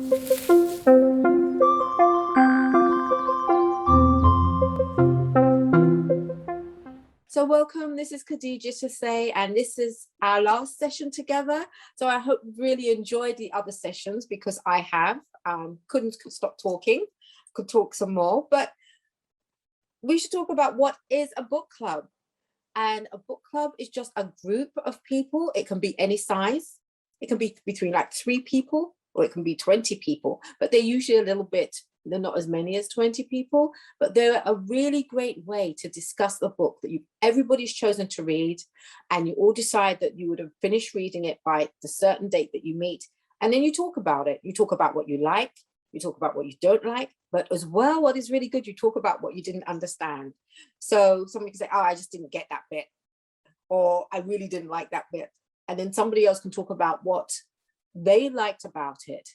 So welcome, this is Kadija Sesay, and this is our last session together. So I hope you really enjoyed the other sessions, because I have. Couldn't stop talking, could talk some more, but we should talk about what is a book club. And a book club is just a group of people. It can be any size. It can be between like 3 people, or it can be 20 people, but they're usually a little bit, they're not as many as 20 people, but they're a really great way to discuss the book that everybody's chosen to read, and you all decide that you would have finished reading it by the certain date that you meet, and then you talk about it. You talk about what you like, you talk about what you don't like, but as well, what is really good, you talk about what you didn't understand. So somebody can say, oh, I just didn't get that bit, or I really didn't like that bit. And then somebody else can talk about what they liked about it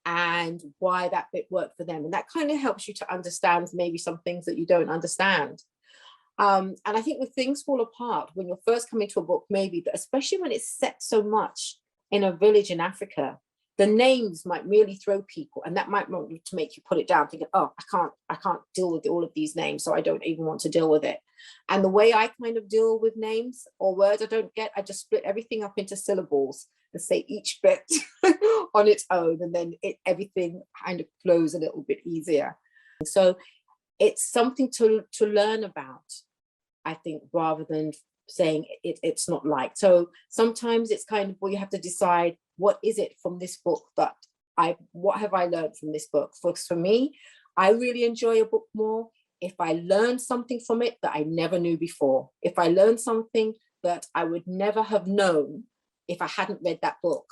and why that bit worked for them. And that kind of helps you to understand maybe some things that you don't understand. And I think when things fall apart, when you're first coming to a book, maybe, but especially when it's set so much in a village in Africa, the names might really throw people, and that might want to make you put it down, thinking, oh, I can't deal with all of these names, so I don't even want to deal with it. And the way I kind of deal with names or words I don't get, I just split everything up into syllables and say each bit on its own, and then everything kind of flows a little bit easier. So it's something to learn about, I think, rather than saying it's not liked. So sometimes it's kind of, well, you have to decide, what is it from this book that what have I learned from this book? For me, I really enjoy a book more if I learn something from it that I never knew before. If I learn something that I would never have known if I hadn't read that book,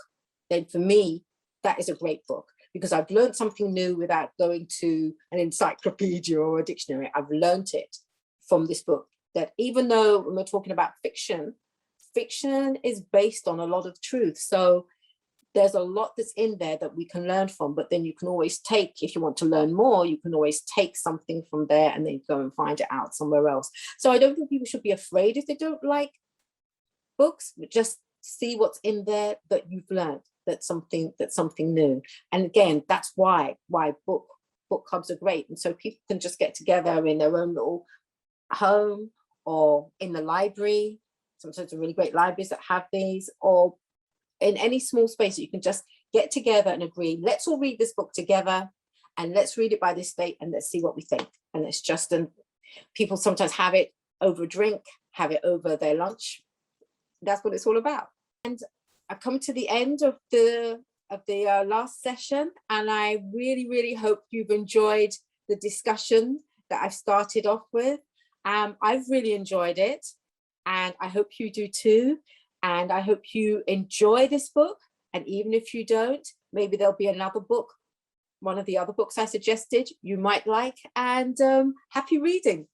then for me, that is a great book, because I've learned something new without going to an encyclopedia or a dictionary. I've learned it from this book, that even though when we're talking about fiction, fiction is based on a lot of truth. So there's a lot that's in there that we can learn from, but then you can always take, if you want to learn more, you can always take something from there and then go and find it out somewhere else. So I don't think people should be afraid if they don't like books, but just see what's in there that you've learned, that's something new. And again, that's why book clubs are great. And so people can just get together in their own little home or in the library. Sometimes there are really great libraries that have these, or in any small space, you can just get together and agree, let's all read this book together, and let's read it by this date, and let's see what we think. And it's just, people sometimes have it over a drink, have it over their lunch. That's what it's all about. And I've come to the end of the last session, and I really, really hope you've enjoyed the discussion that I've started off with. I've really enjoyed it, and I hope you do too. And I hope you enjoy this book. And even if you don't, maybe there'll be another book, one of the other books I suggested you might like. And happy reading.